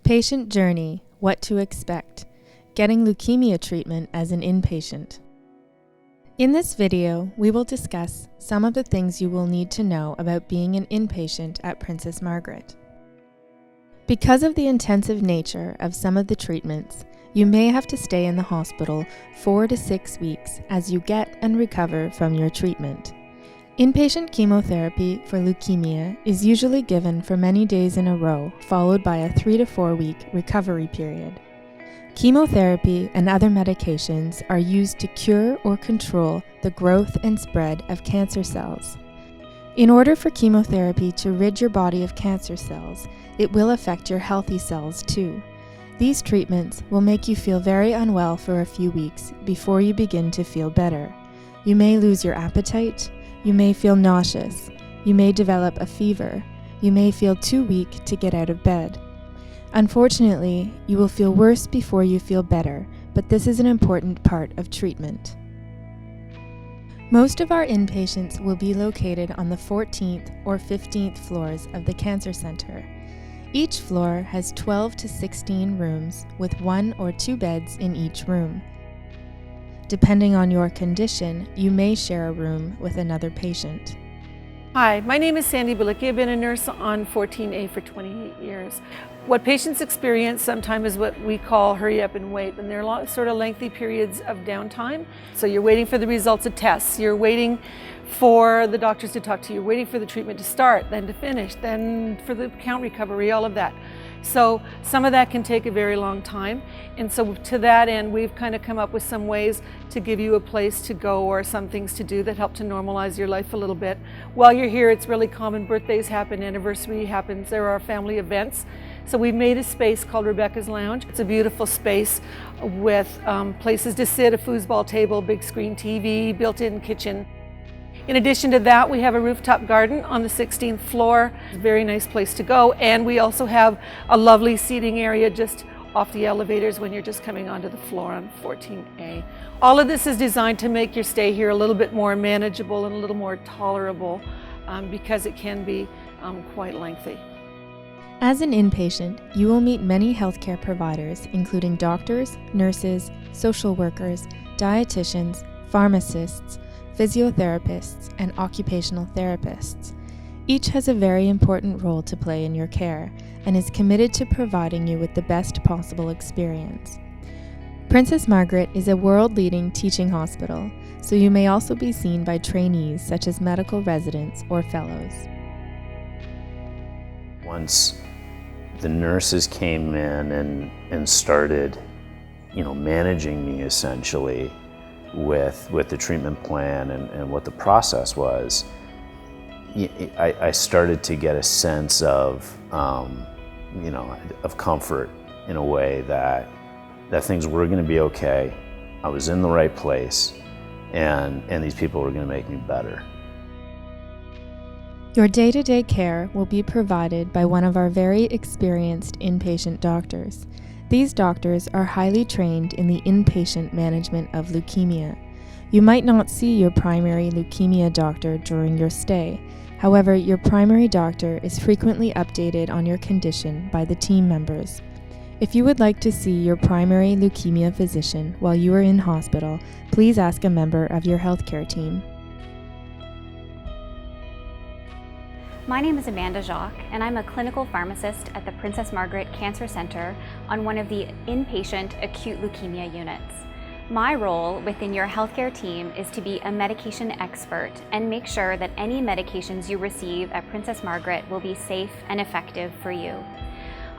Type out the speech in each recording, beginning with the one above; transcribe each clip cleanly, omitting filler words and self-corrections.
Patient journey, what to expect. Getting leukemia treatment as an inpatient. In this video, we will discuss some of the things you will need to know about being an inpatient at Princess Margaret. Because of the intensive nature of some of the treatments, you may have to stay in the hospital 4 to 6 weeks as you get and recover from your treatment. Inpatient chemotherapy for leukemia is usually given for many days in a row, followed by a 3 to 4 week recovery period. Chemotherapy and other medications are used to cure or control the growth and spread of cancer cells. In order for chemotherapy to rid your body of cancer cells, it will affect your healthy cells too. These treatments will make you feel very unwell for a few weeks before you begin to feel better. You may lose your appetite. You may feel nauseous. You may develop a fever. You may feel too weak to get out of bed. Unfortunately, you will feel worse before you feel better, but this is an important part of treatment. Most of our inpatients will be located on the 14th or 15th floors of the Cancer Centre. Each floor has 12 to 16 rooms with 1 or 2 beds in each room. Depending on your condition, you may share a room with another patient. Hi, my name is Sandy Balicki. I've been a nurse on 14A for 28 years. What patients experience sometimes is what we call hurry up and wait, and there are sort of lengthy periods of downtime. So you're waiting for the results of tests, you're waiting for the doctors to talk to you, you're waiting for the treatment to start, then to finish, then for the count recovery, all of that. So some of that can take a very long time, and so to that end we've kind of come up with some ways to give you a place to go or some things to do that help to normalize your life a little bit. While you're here, it's really common. Birthdays happen, anniversary happens, there are family events. So we've made a space called Rebecca's Lounge. It's a beautiful space with places to sit, a foosball table, big screen TV, built-in kitchen. In addition to that, we have a rooftop garden on the 16th floor. It's a very nice place to go. And we also have a lovely seating area just off the elevators when you're just coming onto the floor on 14A. All of this is designed to make your stay here a little bit more manageable and a little more tolerable because it can be quite lengthy. As an inpatient, you will meet many healthcare providers, including doctors, nurses, social workers, dietitians, pharmacists, physiotherapists, and occupational therapists. Each has a very important role to play in your care and is committed to providing you with the best possible experience. Princess Margaret is a world-leading teaching hospital, so you may also be seen by trainees such as medical residents or fellows. Once the nurses came in and started, managing me essentially with the treatment plan and what the process was, I started to get a sense of comfort in a way that things were going to be okay. I was in the right place, and these people were going to make me better. Your day-to-day care will be provided by one of our very experienced inpatient doctors. These doctors are highly trained in the inpatient management of leukemia. You might not see your primary leukemia doctor during your stay. However, your primary doctor is frequently updated on your condition by the team members. If you would like to see your primary leukemia physician while you are in hospital, please ask a member of your healthcare team. My name is Amanda Jacques, and I'm a clinical pharmacist at the Princess Margaret Cancer Centre on one of the inpatient acute leukemia units. My role within your healthcare team is to be a medication expert and make sure that any medications you receive at Princess Margaret will be safe and effective for you.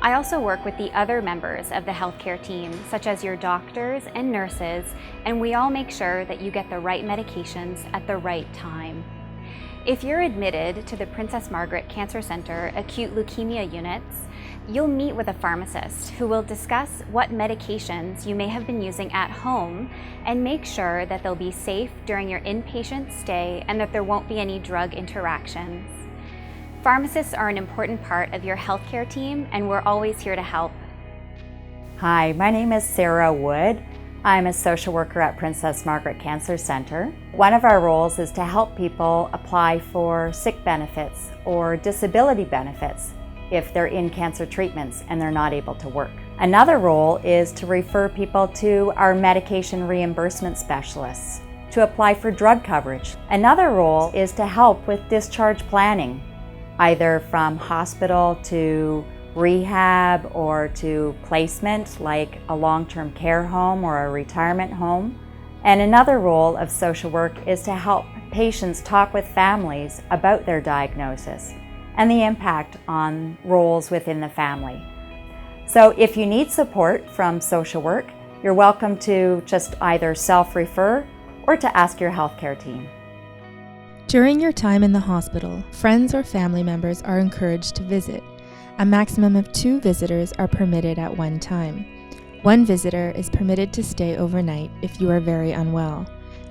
I also work with the other members of the healthcare team, such as your doctors and nurses, and we all make sure that you get the right medications at the right time. If you're admitted to the Princess Margaret Cancer Centre acute leukemia units, you'll meet with a pharmacist who will discuss what medications you may have been using at home and make sure that they'll be safe during your inpatient stay and that there won't be any drug interactions. Pharmacists are an important part of your healthcare team, and we're always here to help. Hi, my name is Sarah Wood. I'm a social worker at Princess Margaret Cancer Centre. One of our roles is to help people apply for sick benefits or disability benefits if they're in cancer treatments and they're not able to work. Another role is to refer people to our medication reimbursement specialists to apply for drug coverage. Another role is to help with discharge planning, either from hospital to rehab or to placement, like a long-term care home or a retirement home. And another role of social work is to help patients talk with families about their diagnosis and the impact on roles within the family. So if you need support from social work, you're welcome to just either self-refer or to ask your healthcare team. During your time in the hospital, friends or family members are encouraged to visit. A maximum of 2 visitors are permitted at one time. 1 visitor is permitted to stay overnight if you are very unwell.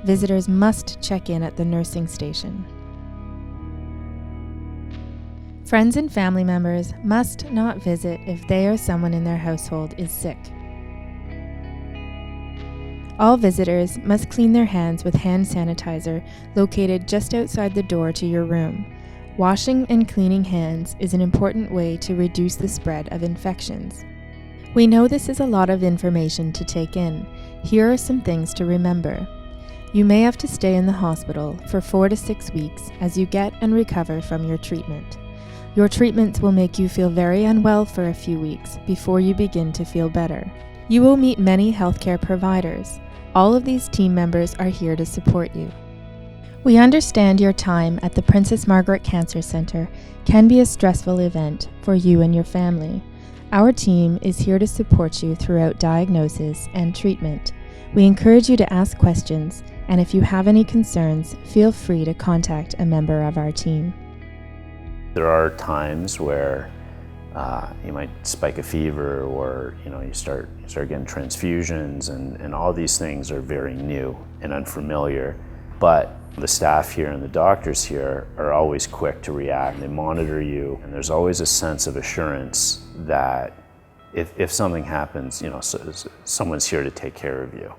Visitors must check in at the nursing station. Friends and family members must not visit if they or someone in their household is sick. All visitors must clean their hands with hand sanitizer located just outside the door to your room. Washing and cleaning hands is an important way to reduce the spread of infections. We know this is a lot of information to take in. Here are some things to remember. You may have to stay in the hospital for 4 to 6 weeks as you get and recover from your treatment. Your treatments will make you feel very unwell for a few weeks before you begin to feel better. You will meet many healthcare providers. All of these team members are here to support you. We understand your time at the Princess Margaret Cancer Centre can be a stressful event for you and your family. Our team is here to support you throughout diagnosis and treatment. We encourage you to ask questions, and if you have any concerns, feel free to contact a member of our team. There are times where you might spike a fever, or you start getting transfusions, and all these things are very new and unfamiliar. But the staff here and the doctors here are always quick to react. They monitor you, and there's always a sense of assurance that if something happens, someone's here to take care of you.